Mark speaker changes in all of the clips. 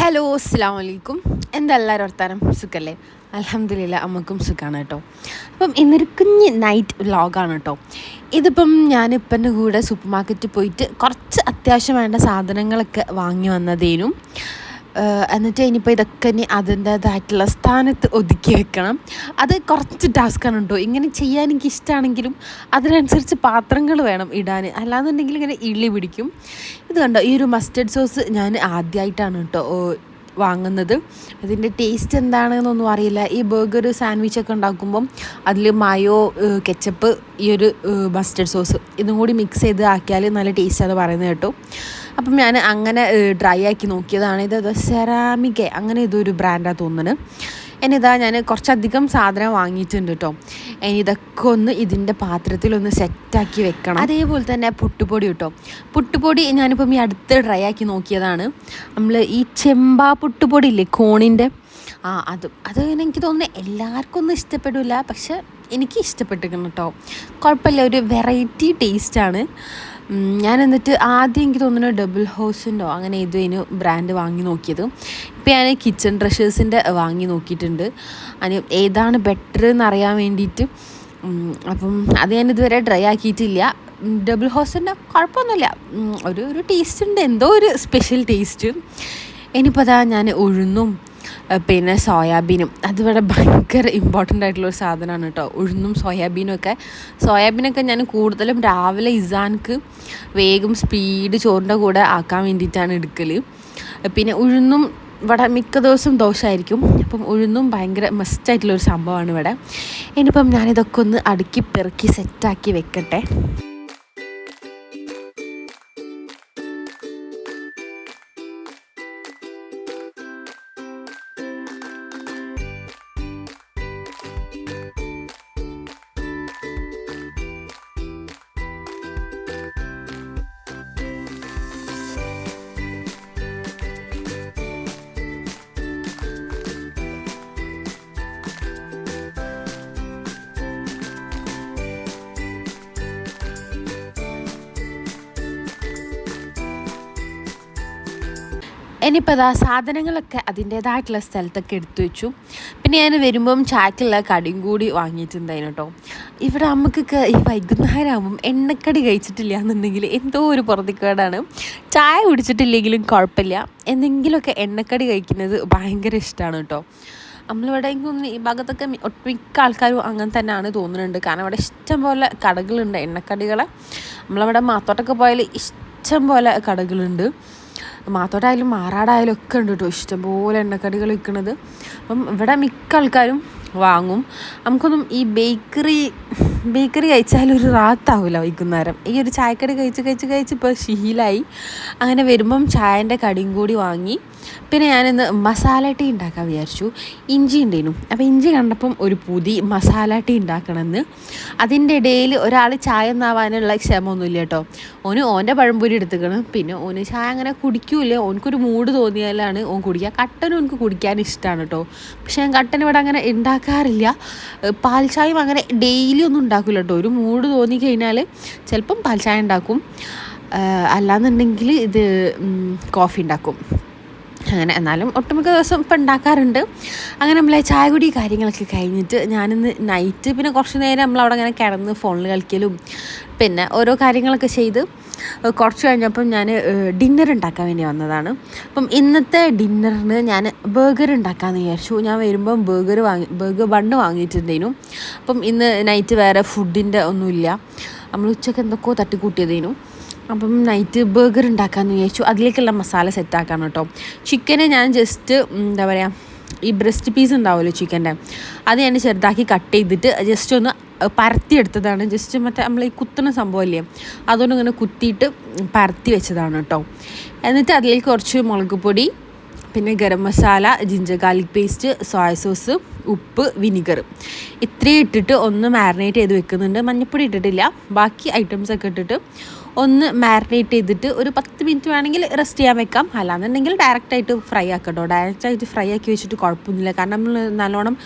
Speaker 1: Hello അസ്സലാമു അലൈക്കും. എന്താ എല്ലാവരും വർത്താനം? സുഖല്ലേ? അൽഹംദുലില്ലാ അമ്മക്കും സുഖമാണ് കേട്ടോ. അപ്പം ഇന്നൊരു കുഞ്ഞ് നൈറ്റ് വ്ളോഗാണ് കേട്ടോ. ഇതിപ്പം ഞാനിപ്പം എൻ്റെ കൂടെ സൂപ്പർ മാർക്കറ്റിൽ പോയിട്ട് കുറച്ച് അത്യാവശ്യം വേണ്ട സാധനങ്ങളൊക്കെ വാങ്ങി വന്നതേനും. എന്നിട്ട് ഇനിയിപ്പോൾ ഇതൊക്കെ ഇനി അതിൻ്റേതായിട്ടുള്ള സ്ഥാനത്ത് ഒതുക്കി വെക്കണം. അത് കുറച്ച് ടാസ്ക്കാണ് കേട്ടോ. ഇങ്ങനെ ചെയ്യാൻ എനിക്ക് ഇഷ്ടമാണെങ്കിലും അതിനനുസരിച്ച് പാത്രങ്ങൾ വേണം ഇടാൻ, അല്ലാന്നുണ്ടെങ്കിൽ ഇങ്ങനെ ഇളി പിടിക്കും. ഇത് കണ്ടോ, ഈ ഒരു മസ്റ്റർഡ് സോസ് ഞാൻ ആദ്യമായിട്ടാണ് കേട്ടോ വാങ്ങുന്നത്. അതിൻ്റെ ടേസ്റ്റ് എന്താണെന്നൊന്നും അറിയില്ല. ഈ ബർഗർ സാൻഡ്വിച്ചൊക്കെ ഉണ്ടാക്കുമ്പം അതിൽ മയോ, കെച്ചപ്പ്, ഈ ഒരു മസ്റ്റർഡ് സോസ് ഇതും കൂടി മിക്സ് ചെയ്ത് ആക്കിയാൽ നല്ല ടേസ്റ്റാണ് പറയുന്നത് കേട്ടോ. അപ്പം ഞാൻ അങ്ങനെ ഡ്രൈ ആക്കി നോക്കിയതാണ്. ഇത് സെറാമിക് അങ്ങനെ ഇതൊരു ബ്രാൻഡാണ് തോന്നുന്നത്. ഇനിതാ ഞാൻ കുറച്ചധികം സാധനം വാങ്ങിയിട്ടുണ്ട് കേട്ടോ. ഇനി ഇതൊക്കെ ഒന്ന് ഇതിൻ്റെ പാത്രത്തിലൊന്ന് സെറ്റാക്കി വെക്കണം. അതേപോലെ തന്നെ പുട്ടുപൊടി കേട്ടോ. പുട്ടുപൊടി ഞാനിപ്പം ഈ അടുത്ത് ഡ്രൈ ആക്കി നോക്കിയതാണ്. നമ്മൾ ഈ ചെമ്പാ പുട്ടുപൊടി ഇല്ലേ, കോണിൻ്റെ, അത് എനിക്ക് തോന്നുന്നു എല്ലാവർക്കും ഒന്നും ഇഷ്ടപ്പെടില്ല, പക്ഷെ എനിക്ക് ഇഷ്ടപ്പെട്ടിരിക്കണം കേട്ടോ. കുഴപ്പമില്ല, ഒരു വെറൈറ്റി ടേസ്റ്റാണ്. ഞാൻ എന്നിട്ട് ആദ്യം എനിക്ക് തോന്നുന്നു ഡബിൾ ഹൗസിൻ്റെയോ അങ്ങനെ ഏതോ ബ്രാൻഡ് വാങ്ങി നോക്കിയത്. ഇപ്പം ഞാൻ കിച്ചൺ ട്രഷേഴ്സിൻ്റെ വാങ്ങി നോക്കിയിട്ടുണ്ട്. അതിന് ഏതാണ് ബെറ്റർ എന്നറിയാൻ വേണ്ടിയിട്ട്. അപ്പം അത് ഞാനിതുവരെ ഡ്രൈ ആക്കിയിട്ടില്ല. ഡബിൾ ഹൗസിൻ്റെ കുഴപ്പമൊന്നുമില്ല, ഒരു ടേസ്റ്റ് ഉണ്ട്, എന്തോ ഒരു സ്പെഷ്യൽ ടേസ്റ്റ്. ഇനിയിപ്പോൾ അതാ ഞാൻ ഉഴുന്നും പിന്നെ സോയാബീനും, അതിവിടെ ഭയങ്കര ഇമ്പോർട്ടൻ്റ് ആയിട്ടുള്ളൊരു സാധനമാണ് കേട്ടോ, ഉഴുന്നും സോയാബീനൊക്കെ ഞാൻ കൂടുതലും രാവിലെ ഇസാൻക്ക് വേഗം സ്പീഡ് ചോറിൻ്റെ കൂടെ ആക്കാൻ വേണ്ടിയിട്ടാണ് എടുക്കൽ. പിന്നെ ഉഴുന്നും ഇവിടെ മിക്ക ദിവസവും ദോശമായിരിക്കും. അപ്പം ഉഴുന്നും ഭയങ്കര മസ്റ്റായിട്ടുള്ളൊരു സംഭവമാണ് ഇവിടെ. ഇനിയിപ്പം ഞാനിതൊക്കെ ഒന്ന് അടുക്കി പെറുക്കി സെറ്റാക്കി വെക്കട്ടെ. ഇനിയിപ്പോൾ അതാ സാധനങ്ങളൊക്കെ അതിൻ്റേതായിട്ടുള്ള സ്ഥലത്തൊക്കെ എടുത്തു വെച്ചു. പിന്നെ ഞാൻ വരുമ്പം ചായക്കുള്ള കടിയും കൂടി വാങ്ങിയിട്ടുണ്ടായിരുന്നു കേട്ടോ. ഇവിടെ നമുക്കൊക്കെ ഈ വൈകുന്നേരം ആകുമ്പം എണ്ണക്കടി കഴിച്ചിട്ടില്ല എന്നുണ്ടെങ്കിൽ എന്തോ ഒരു പുറത്തേക്കേടാണ്. ചായ കുടിച്ചിട്ടില്ലെങ്കിലും കുഴപ്പമില്ല, എന്തെങ്കിലുമൊക്കെ എണ്ണക്കടി കഴിക്കുന്നത് ഭയങ്കര ഇഷ്ടമാണ് കേട്ടോ. നമ്മളിവിടെ തോന്നുന്നു ഈ ഭാഗത്തൊക്കെ ഒട്ടുമിക്ക ആൾക്കാരും അങ്ങനെ തന്നെയാണ് തോന്നുന്നുണ്ട്. കാരണം ഇവിടെ ഇഷ്ടം പോലെ കടകളുണ്ട് എണ്ണക്കടികളെ. നമ്മളവിടെ മാത്തോട്ടൊക്കെ പോയാൽ ഇഷ്ടം പോലെ കടകളുണ്ട്. മാത്തോട്ടായാലും മാറാടായാലും ഒക്കെ ഉണ്ട് കേട്ടോ ഇഷ്ടംപോലെ എണ്ണക്കടികൾ വിൽക്കുന്നത്. അപ്പം ഇവിടെ മിക്ക ആൾക്കാരും വാങ്ങും. നമുക്കൊന്നും ഈ ബേക്കറി കഴിച്ചാലൊരു റാത്താവില്ല വൈകുന്നേരം. ഈ ഒരു ചായക്കടി കഴിച്ച് ഇപ്പോൾ ശീലമായി. അങ്ങനെ വരുമ്പം ചായൻ്റെ കടിയും കൂടി വാങ്ങി. പിന്നെ ഞാനിന്ന് മസാല ടീ ഉണ്ടാക്കാൻ വിചാരിച്ചു. ഇഞ്ചി ഉണ്ടേനു, അപ്പോൾ ഇഞ്ചി കണ്ടപ്പം ഒരു പുതി മസാല ടീ ഉണ്ടാക്കണമെന്ന്. അതിൻ്റെ ഇടയിൽ ഒരാൾ ചായ ഒന്നാവാനുള്ള ക്ഷമൊന്നുമില്ല കേട്ടോ. ഓൻ്റെ പഴംപൊരി എടുത്തുക്കണം. പിന്നെ ഓന് ചായ അങ്ങനെ കുടിക്കൂല, ഓനക്കൊരു മൂഡ് തോന്നിയാലാണ് ഓൻ കുടിക്കുക. കട്ടനും എനിക്ക് കുടിക്കാൻ ഇഷ്ടമാണ് കേട്ടോ, പക്ഷെ ഞാൻ കട്ടൻ ഇവിടെ അങ്ങനെ ഉണ്ടാക്കാറില്ല. പാൽ ചായയും അങ്ങനെ ഡെയിലി ഒന്നും ഉണ്ടാക്കില്ല കേട്ടോ. ഒരു മൂഡ് തോന്നിക്കഴിഞ്ഞാൽ ചിലപ്പം പാൽ ചായ ഉണ്ടാക്കും, അല്ലാന്നുണ്ടെങ്കിൽ ഇത് കോഫി ഉണ്ടാക്കും. അങ്ങനെ എന്നാലും ഒട്ടുമിക്ക ദിവസം ഇപ്പം ഉണ്ടാക്കാറുണ്ട്. അങ്ങനെ നമ്മളെ ചായ കുടി കാര്യങ്ങളൊക്കെ കഴിഞ്ഞിട്ട് ഞാനിന്ന് നൈറ്റ് പിന്നെ കുറച്ച് നേരം നമ്മളവിടെ അങ്ങനെ കിടന്ന് ഫോണിൽ കളിക്കലും പിന്നെ ഓരോ കാര്യങ്ങളൊക്കെ ചെയ്ത് കുറച്ച് കഴിഞ്ഞപ്പം ഞാൻ ഡിന്നർ ഉണ്ടാക്കാൻ വേണ്ടി വന്നതാണ്. അപ്പം ഇന്നത്തെ ഡിന്നറിന് ഞാൻ ബർഗർ ഉണ്ടാക്കാമെന്ന് വിചാരിച്ചു. ഞാൻ വരുമ്പം ബർഗർ ബണ്ണ് വാങ്ങിയിട്ടുണ്ടേനു. അപ്പം ഇന്ന് നൈറ്റ് വേറെ ഫുഡിൻ്റെ ഒന്നുമില്ല, നമ്മൾ ഉച്ചയ്ക്ക് എന്തൊക്കെയോ തട്ടിക്കൂട്ടിയതേനു. അപ്പം നൈറ്റ് ബർഗർ ഉണ്ടാക്കാമെന്ന് വിചാരിച്ചു. അതിലേക്കുള്ള മസാല സെറ്റാക്കണം കേട്ടോ. ചിക്കന് ഞാൻ ജസ്റ്റ് എന്താ പറയുക, ഈ ബ്രസ്റ്റ് പീസ് ഉണ്ടാവുമല്ലോ ചിക്കൻ്റെ, അത് ഞാൻ ചെറുതാക്കി കട്ട് ചെയ്തിട്ട് ജസ്റ്റ് ഒന്ന് പരത്തിയെടുത്തതാണ്. ജസ്റ്റ് മറ്റേ നമ്മൾ ഈ കുത്തുന്ന സംഭവമില്ലേ, അതുകൊണ്ട് ഇങ്ങനെ കുത്തിയിട്ട് പരത്തി വെച്ചതാണ് കേട്ടോ. എന്നിട്ട് അതിലേക്ക് കുറച്ച് മുളക് പൊടി, പിന്നെ garam masala, ginger garlic paste, soya sauce, ഉപ്പ്, വിനിഗർ, ഇത്രയും ഇട്ടിട്ട് ഒന്ന് മാരിനേറ്റ് ചെയ്ത് വെക്കുന്നുണ്ട്. മഞ്ഞൾപ്പൊടി ഇട്ടിട്ടില്ല, ബാക്കി ഐറ്റംസൊക്കെ ഇട്ടിട്ട് ഒന്ന് മാരിനേറ്റ് ചെയ്തിട്ട് ഒരു 10 മിനിറ്റ് വേണമെങ്കിൽ റെസ്റ്റ് ചെയ്യാൻ വെക്കാം. അല്ലാന്നുണ്ടെങ്കിൽ ഡയറക്റ്റായിട്ട് ഫ്രൈ ആക്കട്ടോ. ഡയറക്റ്റായിട്ട് ഫ്രൈ ആക്കി വെച്ചിട്ട് കുഴപ്പമൊന്നുമില്ല, കാരണം നമ്മൾ നല്ലോണം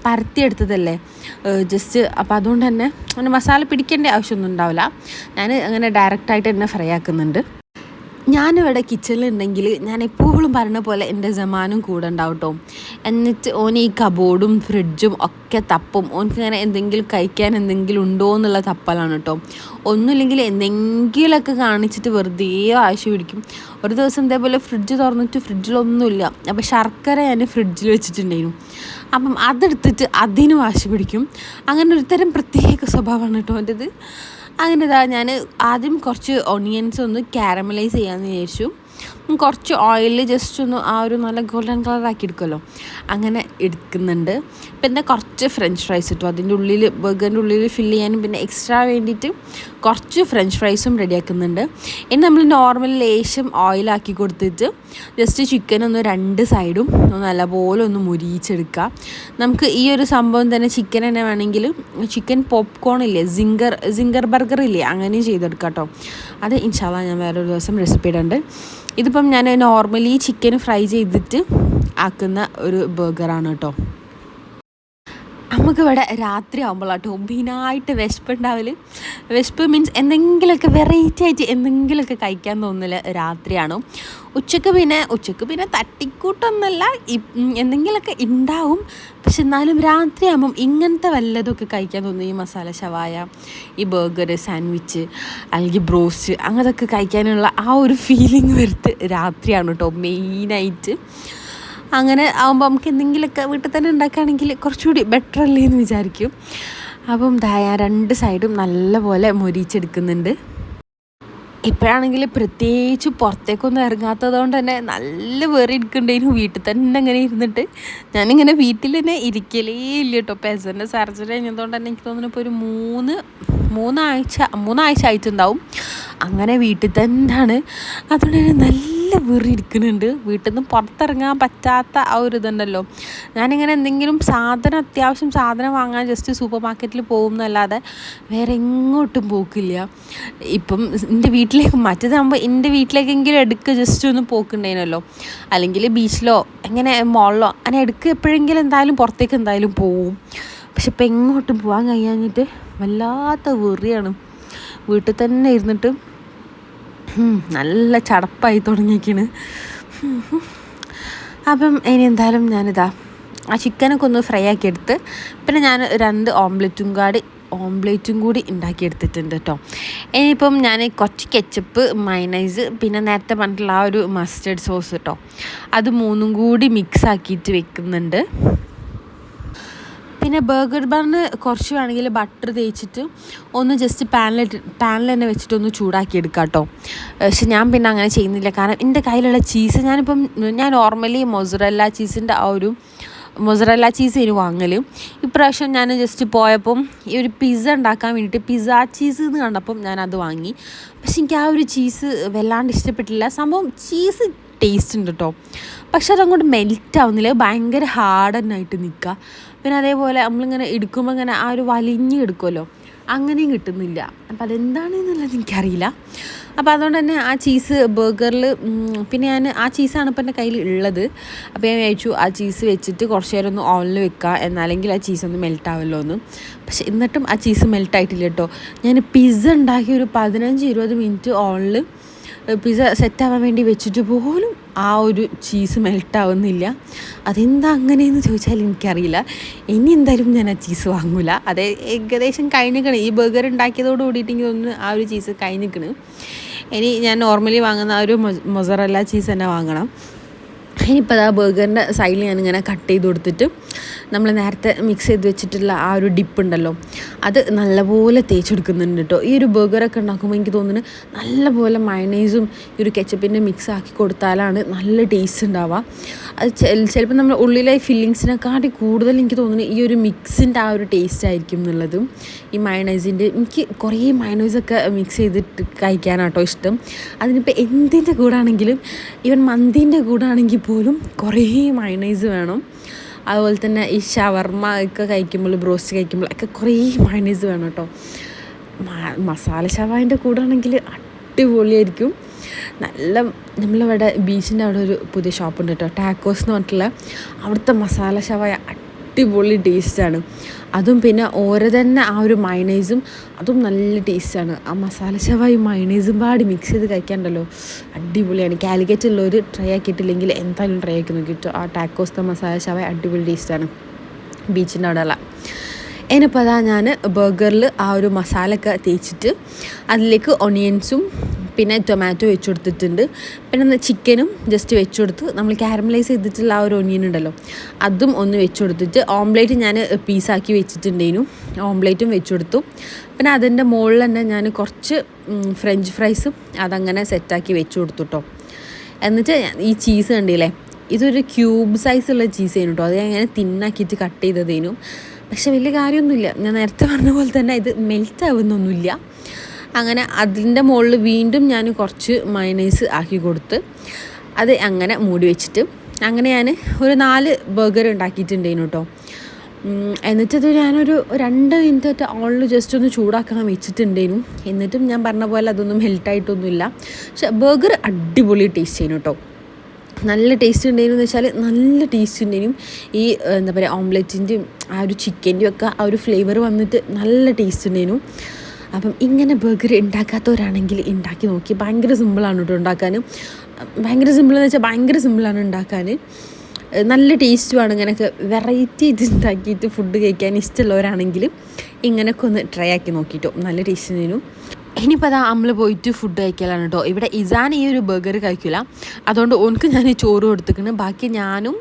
Speaker 1: പരത്തിയെടുത്തതല്ലേ ജസ്റ്റ്. അപ്പോൾ അതുകൊണ്ട് തന്നെ അങ്ങനെ മസാല പിടിക്കേണ്ട ആവശ്യമൊന്നും ഉണ്ടാവില്ല. ഞാൻ അങ്ങനെ ഡയറക്റ്റായിട്ട് തന്നെ ഫ്രൈ ആക്കുന്നുണ്ട്. ഞാനിവിടെ കിച്ചണിലുണ്ടെങ്കിൽ ഞാൻ എപ്പോഴും പറഞ്ഞ പോലെ എൻ്റെ ജമാനും കൂടെ ഉണ്ടാവും കേട്ടോ. എന്നിട്ട് ഓൻ ഈ കബോർഡും ഫ്രിഡ്ജും ഒക്കെ തപ്പും. ഓനക്ക് ഇങ്ങനെ എന്തെങ്കിലും കഴിക്കാൻ എന്തെങ്കിലും ഉണ്ടോ എന്നുള്ള തപ്പലാണ് കേട്ടോ. ഒന്നുമില്ലെങ്കിൽ എന്തെങ്കിലുമൊക്കെ കാണിച്ചിട്ട് വെറുതെ ആവശ്യം പിടിക്കും. ഒരു ദിവസം ഇതേപോലെ ഫ്രിഡ്ജ് തുറന്നിട്ട് ഫ്രിഡ്ജിലൊന്നുമില്ല. അപ്പോൾ ശർക്കര ഞാൻ ഫ്രിഡ്ജിൽ വെച്ചിട്ടുണ്ടായിരുന്നു. അപ്പം അതെടുത്തിട്ട് അതിന് വാശി പിടിക്കും. അങ്ങനെ ഒരു തരം പ്രത്യേക സ്വഭാവമാണ് കേട്ടോ എൻ്റെത്. അങ്ങനെ ഞാൻ ആദ്യം കുറച്ച് ഓണിയൻസ് ഒന്ന് കാരമലൈസ് ചെയ്യാമെന്ന് വിചാരിച്ചു. കുറച്ച് ഓയിൽ ജസ്റ്റ് ഒന്ന് ആ ഒരു നല്ല ഗോൾഡൻ കളറാക്കി എടുക്കുമല്ലോ, അങ്ങനെ എടുക്കുന്നുണ്ട്. പിന്നെ കുറച്ച് ഫ്രഞ്ച് ഫ്രൈസ് ഇട്ടു അതിൻ്റെ ഉള്ളിൽ, ബർഗറിൻ്റെ ഉള്ളിൽ ഫില്ല് ചെയ്യാനും പിന്നെ എക്സ്ട്രാ വേണ്ടിയിട്ട് കുറച്ച് ഫ്രഞ്ച് ഫ്രൈസും റെഡിയാക്കുന്നുണ്ട്. ഇനി നമ്മൾ നോർമൽ ലേശം ഓയിലാക്കി കൊടുത്തിട്ട് ജസ്റ്റ് ചിക്കൻ ഒന്ന് രണ്ട് സൈഡും നല്ലപോലെ ഒന്ന് മുരിയിച്ചെടുക്കുക. നമുക്ക് ഈ ഒരു സംഭവം തന്നെ ചിക്കൻ തന്നെ വേണമെങ്കിൽ ചിക്കൻ പോപ്കോൺ ഇല്ലേ, സിംഗർ ബർഗർ ഇല്ലേ, അങ്ങനെയും ചെയ്തെടുക്കാം കേട്ടോ. അത് ഇൻഷാ അല്ലാഹ് ഞാൻ വേറൊരു ദിവസം റെസിപ്പി ഇടുന്നുണ്ട്. ഇതിപ്പം ഞാൻ നോർമലി ചിക്കൻ ഫ്രൈ ചെയ്തിട്ട് ആക്കുന്ന ഒരു ബർഗറാണ് കേട്ടോ. നമുക്കിവിടെ രാത്രി ആകുമ്പോഴാട്ടോ മെയിനായിട്ട് വിശപ്പുണ്ടാവൽ. വിശപ്പ് മീൻസ് എന്തെങ്കിലുമൊക്കെ വെറൈറ്റി ആയിട്ട് എന്തെങ്കിലുമൊക്കെ കഴിക്കാൻ തോന്നൽ രാത്രിയാണ്. ഉച്ചക്ക് പിന്നെ തട്ടിക്കൂട്ടൊന്നുമല്ല, എന്തെങ്കിലുമൊക്കെ ഉണ്ടാവും. പക്ഷെ എന്നാലും രാത്രിയാകുമ്പം ഇങ്ങനത്തെ വല്ലതൊക്കെ കഴിക്കാൻ തോന്നും. ഈ മസാല ഷവായ, ഈ ബർഗർ, സാൻഡ്വിച്ച് അല്ലെങ്കിൽ ബ്രോസ്റ്റ് അങ്ങനത്തൊക്കെ കഴിക്കാനുള്ള ആ ഒരു ഫീലിംഗ് വരുത്ത് രാത്രിയാണ് കേട്ടോ മെയിനായിട്ട്. അങ്ങനെ ആകുമ്പോൾ നമുക്ക് എന്തെങ്കിലുമൊക്കെ വീട്ടിൽ തന്നെ ഉണ്ടാക്കുകയാണെങ്കിൽ കുറച്ചുകൂടി ബെറ്റർ അല്ലേ എന്ന് വിചാരിക്കും. അപ്പം രണ്ട് സൈഡും നല്ലപോലെ മൊരിച്ചെടുക്കുന്നുണ്ട്. ഇപ്പോഴാണെങ്കിൽ പ്രത്യേകിച്ച് പുറത്തേക്കൊന്നും ഇറങ്ങാത്തത് കൊണ്ട് തന്നെ നല്ല വേറെ എടുക്കണ്ടായിരുന്നു. വീട്ടിൽ തന്നെ അങ്ങനെ ഇരുന്നിട്ട് ഞാനിങ്ങനെ വീട്ടിൽ തന്നെ ഇരിക്കലേ ഇല്ല കേട്ടോ. പെസൻ്റെ സർജറി കഴിഞ്ഞതുകൊണ്ട് തന്നെ എനിക്ക് തോന്നുന്നു ഇപ്പോൾ ഒരു മൂന്നാഴ്ച ആയിട്ടുണ്ടാവും. അങ്ങനെ വീട്ടിൽ തന്നെയാണ്. അതുകൊണ്ട് തന്നെ നല്ല വെറി ഇരിക്കുന്നുണ്ട്. വീട്ടിൽ നിന്ന് പുറത്തിറങ്ങാൻ പറ്റാത്ത ആ ഒരു ഇതുണ്ടല്ലോ. ഞാനിങ്ങനെ എന്തെങ്കിലും അത്യാവശ്യം സാധനം വാങ്ങാൻ ജസ്റ്റ് സൂപ്പർ മാർക്കറ്റിൽ പോകും എന്നല്ലാതെ വേറെ എങ്ങോട്ടും പോക്കില്ല. ഇപ്പം എൻ്റെ വീട്ടിലേക്ക് മറ്റേതാകുമ്പോൾ എൻ്റെ വീട്ടിലേക്കെങ്കിലും എടുക്കുക ജസ്റ്റ് ഒന്ന് പോക്കുണ്ടായിരുന്നല്ലോ, അല്ലെങ്കിൽ ബീച്ചിലോ എങ്ങനെ മോളിലോ അങ്ങനെ എടുക്കുക എപ്പോഴെങ്കിലും എന്തായാലും പുറത്തേക്ക് എന്തായാലും പോവും. പക്ഷെ ഇപ്പം എങ്ങോട്ടും പോകാൻ കഴിയാഞ്ഞിട്ട് വല്ലാത്ത വെറിയാണ്. വീട്ടിൽ തന്നെ ഇരുന്നിട്ട് നല്ല ചടപ്പായി തുടങ്ങിയിരിക്കുകയാണ്. അപ്പം ഇനി എന്തായാലും ഞാനിതാ ആ ചിക്കനൊക്കെ ഒന്ന് ഫ്രൈ ആക്കി എടുത്ത് പിന്നെ ഞാൻ 2 ഓംപ്ലേറ്റും കൂടി ഉണ്ടാക്കിയെടുത്തിട്ടുണ്ട് കേട്ടോ. ഇനിയിപ്പം ഞാൻ കുറച്ച് കെച്ചപ്പ്, മയണൈസ്, പിന്നെ നേരത്തെ പറഞ്ഞിട്ടുള്ള ആ ഒരു മസ്റ്റേർഡ് സോസ് കേട്ടോ, അത് 3 കൂടി മിക്സ് ആക്കിയിട്ട് വെക്കുന്നുണ്ട്. പിന്നെ ബർഗർ ബണ്ണ് കുറച്ച് വേണമെങ്കിൽ ബട്ടർ തേച്ചിട്ട് ഒന്ന് ജസ്റ്റ് പാനിൽ തന്നെ വെച്ചിട്ട് ഒന്ന് ചൂടാക്കി എടുക്കാം കേട്ടോ. പക്ഷെ ഞാൻ പിന്നെ അങ്ങനെ ചെയ്യുന്നില്ല, കാരണം എൻ്റെ കയ്യിലുള്ള ചീസ് ഞാൻ നോർമലി മൊസറല്ല ചീസ് ഇനി വാങ്ങൽ. ഇപ്രാവശ്യം ഞാൻ ജസ്റ്റ് പോയപ്പം ഈ ഒരു പിസ്സ ഉണ്ടാക്കാൻ വേണ്ടിയിട്ട് പിസ്സ ചീസ് എന്ന് കണ്ടപ്പം ഞാനത് വാങ്ങി. പക്ഷെ എനിക്ക് ആ ഒരു ചീസ് വല്ലാണ്ട് ഇഷ്ടപ്പെട്ടില്ല. സംഭവം ചീസ് ടേസ്റ്റ് ഉണ്ട് കേട്ടോ, പക്ഷെ അതങ്ങോട്ട് മെൽറ്റ് ആവുന്നില്ല, ഭയങ്കര ഹാർഡ് തന്നെയായിട്ട് നിൽക്കുക. പിന്നെ അതേപോലെ നമ്മളിങ്ങനെ എടുക്കുമ്പോൾ ഇങ്ങനെ ആ ഒരു വലിഞ്ഞ് എടുക്കുമല്ലോ, അങ്ങനെയും കിട്ടുന്നില്ല. അപ്പോൾ അതെന്താണെന്നുള്ളത് എനിക്കറിയില്ല. അപ്പോൾ അതുകൊണ്ട് തന്നെ ആ ചീസ് ബർഗറിൽ പിന്നെ ഞാൻ ആ ചീസാണ് ഇപ്പോൾ എൻ്റെ കയ്യിൽ ഉള്ളത്. അപ്പോൾ ഞാൻ വിചാരിച്ചു ആ ചീസ് വെച്ചിട്ട് കുറച്ച് നേരം ഒന്ന് ഓണിൽ വെക്കുക, എന്നാലെങ്കിൽ ആ ചീസ് ഒന്ന് മെൽറ്റ് ആവുമല്ലോ എന്ന്. പക്ഷെ എന്നിട്ടും ആ ചീസ് മെൽറ്റായിട്ടില്ല കേട്ടോ. ഞാൻ പിസ്സ ഉണ്ടാക്കി ഒരു 15-20 മിനിറ്റ് ഓണിൽ പിസ്സ സെറ്റാവാൻ വേണ്ടി വെച്ചിട്ട് പോലും ആ ഒരു ചീസ് മെൽട്ടാവുന്നില്ല. അതെന്താ അങ്ങനെയെന്ന് ചോദിച്ചാൽ എനിക്കറിയില്ല. ഇനി എന്തായാലും ഞാൻ ആ ചീസ് വാങ്ങില്ല. അത് ഏകദേശം കഴിഞ്ഞിരിക്കണം. ഈ ബർഗർ ഉണ്ടാക്കിയതോട് കൂടിയിട്ട് എനിക്ക് തോന്നുന്നു ആ ഒരു ചീസ് കഴിഞ്ഞിരിക്കണം. ഇനി ഞാൻ നോർമലി വാങ്ങുന്ന ആ ഒരു മൊസറല്ല ചീസ് തന്നെ വാങ്ങണം. ഇനിയിപ്പോൾ ആ ബർഗറിൻ്റെ സൈഡിൽ ഞാനിങ്ങനെ കട്ട് ചെയ്ത് കൊടുത്തിട്ട് നമ്മൾ നേരത്തെ മിക്സ് ചെയ്ത് വെച്ചിട്ടുള്ള ആ ഒരു ഡിപ്പ് ഉണ്ടല്ലോ, അത് നല്ലപോലെ തേച്ചെടുക്കുന്നുണ്ട് കേട്ടോ. ഈ ഒരു ബർഗറൊക്കെ ഉണ്ടാക്കുമ്പോൾ എനിക്ക് തോന്നുന്നു നല്ലപോലെ മയണൈസും ഈ ഒരു കെച്ചപ്പിൻ്റെ മിക്സ് ആക്കി കൊടുത്താലാണ് നല്ല ടേസ്റ്റ് ഉണ്ടാവുക. അത് ചിലപ്പോൾ നമ്മൾ ഉള്ളിലെ ഫില്ലിങ്സിനെക്കാട്ടി കൂടുതൽ എനിക്ക് തോന്നുന്നു ഈ ഒരു മിക്സിൻ്റെ ആ ഒരു ടേസ്റ്റ് ആയിരിക്കും എന്നുള്ളത്. ഈ മയണൈസിൻ്റെ എനിക്ക് കുറേ മയണൈസൊക്കെ മിക്സ് ചെയ്തിട്ട് കഴിക്കാനാട്ടോ ഇഷ്ടം. അതിനിപ്പോൾ എന്തിൻ്റെ കൂടെ ആണെങ്കിലും, ഈവൻ മന്തീൻ്റെ കൂടെ ആണെങ്കിൽ പോലും കുറേ മയണൈസ് വേണം. അതുപോലെ തന്നെ ഈ ഷവർമ ഒക്കെ കഴിക്കുമ്പോൾ, ബ്രോസ്റ്റ് കഴിക്കുമ്പോൾ ഒക്കെ കുറേ മയണൈസ് വേണം കേട്ടോ. മസാല ഷവായിൻ്റെ കൂടെ ആണെങ്കിൽ അടിപൊളിയായിരിക്കും. നല്ല നമ്മളിവിടെ ബീച്ചിൻ്റെ അവിടെ ഒരു പുതിയ ഷോപ്പുണ്ട് കേട്ടോ, ടാക്കോസ് എന്ന് പറഞ്ഞിട്ടുള്ള. അവിടുത്തെ മസാല ഷവായ അടിപൊളി ടേസ്റ്റാണ്. അതും പിന്നെ ഓരോ തന്നെ ആ ഒരു മയണൈസും അതും നല്ല ടേസ്റ്റാണ്. ആ മസാല ഷവായി മയണൈസും പാടി മിക്സ് ചെയ്ത് കഴിക്കാനുണ്ടല്ലോ, അടിപൊളിയാണ്. കാലിക്കറ്റുള്ളവർ ട്രൈ ആക്കിയിട്ടില്ലെങ്കിൽ എന്തായാലും ട്രൈ ആക്കി നോക്കിയിട്ട്. ആ ടാക്കോസ്ത മസാല ഷവായി അടിപൊളി ടേസ്റ്റാണ് ബീച്ചിൻ്റെ അവിടെയുള്ള. ഇനിയിപ്പോൾ അതാ ഞാൻ ബർഗറിൽ ആ ഒരു മസാലയൊക്കെ തേച്ചിട്ട് അതിലേക്ക് ഒണിയൻസും പിന്നെ ടൊമാറ്റോ വെച്ച് കൊടുത്തിട്ടുണ്ട്. പിന്നെ ചിക്കനും ജസ്റ്റ് വെച്ച് കൊടുത്ത് നമ്മൾ കാരമലൈസ് ചെയ്തിട്ടുള്ള ആ ഒരു ഒനിയൻ ഉണ്ടല്ലോ അതും ഒന്ന് വെച്ച് കൊടുത്തിട്ട് ഓംലേറ്റ് ഞാൻ പീസാക്കി വെച്ചിട്ടുണ്ടേനു, ഓംലേറ്റും വെച്ച് കൊടുത്തു. പിന്നെ അതിൻ്റെ മുകളിൽ തന്നെ ഞാൻ കുറച്ച് ഫ്രഞ്ച് ഫ്രൈസും അതങ്ങനെ സെറ്റാക്കി വെച്ച് കൊടുത്തു കേട്ടോ. എന്നിട്ട് ഈ ചീസ് കണ്ടില്ലേ, ഇതൊരു ക്യൂബ് സൈസുള്ള ചീസ് ആയിരുന്നു കേട്ടോ. അത് ഞാൻ അങ്ങനെ തിന്നാക്കിയിട്ട് കട്ട് ചെയ്തതേനു. പക്ഷെ വലിയ കാര്യമൊന്നുമില്ല, ഞാൻ നേരത്തെ പറഞ്ഞ പോലെ തന്നെ ഇത് മെൽറ്റ് ആവുന്നൊന്നുമില്ല. അങ്ങനെ അതിൻ്റെ മുകളിൽ വീണ്ടും ഞാൻ കുറച്ച് മയണൈസ് ആക്കി കൊടുത്ത് അത് അങ്ങനെ മൂടി വെച്ചിട്ട് അങ്ങനെ ഞാൻ ഒരു 4 ബർഗർ ഉണ്ടാക്കിയിട്ടുണ്ടേനു കേട്ടോ. എന്നിട്ടത് ഞാനൊരു 2 മിനിറ്റ് ഓണിൽ ജസ്റ്റ് ഒന്ന് ചൂടാക്കാൻ വെച്ചിട്ടുണ്ടേനു. എന്നിട്ടും ഞാൻ പറഞ്ഞ പോലെ അതൊന്നും ഹെൽത്തായിട്ടൊന്നുമില്ല. പക്ഷെ ബർഗർ അടിപൊളി ടേസ്റ്റ് ചെയ്യുന്നു കേട്ടോ. നല്ല ടേസ്റ്റ് ഉണ്ടായിരുന്നു എന്ന് വെച്ചാൽ നല്ല ടേസ്റ്റ് ഉണ്ടായിരുന്നു. ഈ എന്താ പറയുക ഓംലെറ്റിൻ്റെയും ആ ഒരു ചിക്കൻ്റെയും ഒക്കെ ആ ഒരു ഫ്ലേവർ വന്നിട്ട് നല്ല ടേസ്റ്റ് ഉണ്ടായിരുന്നു. അപ്പം ഇങ്ങനെ ബർഗർ ഉണ്ടാക്കാത്തവരാണെങ്കിൽ ഉണ്ടാക്കി നോക്കി. ഭയങ്കര സിമ്പിളാണ് കേട്ടോ ഉണ്ടാക്കാൻ. ഭയങ്കര സിമ്പിളെന്ന് വെച്ചാൽ ഭയങ്കര സിമ്പിളാണ് ഉണ്ടാക്കാൻ. നല്ല ടേസ്റ്റുമാണ്. ഇങ്ങനെയൊക്കെ വെറൈറ്റി ഇത് ഉണ്ടാക്കിയിട്ട് ഫുഡ് കഴിക്കാൻ ഇഷ്ടമുള്ളവരാണെങ്കിൽ ഇങ്ങനെയൊക്കെ ഒന്ന് ട്രൈ ആക്കി നോക്കിയിട്ടോ. നല്ല ടേസ്റ്റ് ഉണ്ടായിരുന്നു. ഇനിയിപ്പോൾ അതാ നമ്മൾ പോയിട്ട് ഫുഡ് കഴിക്കലാണ് കേട്ടോ. ഇവിടെ ഇസാൻ ഈ ഒരു ബർഗർ കഴിക്കില്ല, അതുകൊണ്ട് ഓനക്ക് ഞാൻ ചോറ് കൊടുത്തിരിക്കുന്നു. ബാക്കി ഞാനും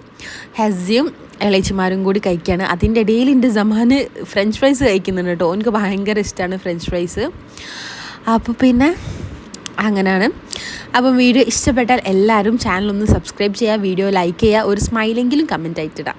Speaker 1: ഹസിയും ഇളയച്ചിമാരും കൂടി കഴിക്കുകയാണ്. അതിൻ്റെ ഇടയിൽ എൻ്റെ സമാന് ഫ്രഞ്ച് ഫ്രൈസ് കഴിക്കുന്നുണ്ട് കേട്ടോ. ഓനക്ക് ഭയങ്കര ഇഷ്ടമാണ് ഫ്രഞ്ച് ഫ്രൈസ്. അപ്പോൾ പിന്നെ അങ്ങനെയാണ്. അപ്പം വീഡിയോ ഇഷ്ടപ്പെട്ടാൽ എല്ലാവരും ചാനലൊന്ന് സബ്സ്ക്രൈബ് ചെയ്യുക, വീഡിയോ ലൈക്ക് ചെയ്യുക, ഒരു സ്മൈലെങ്കിലും കമൻറ്റ് ആയിട്ടിടാം.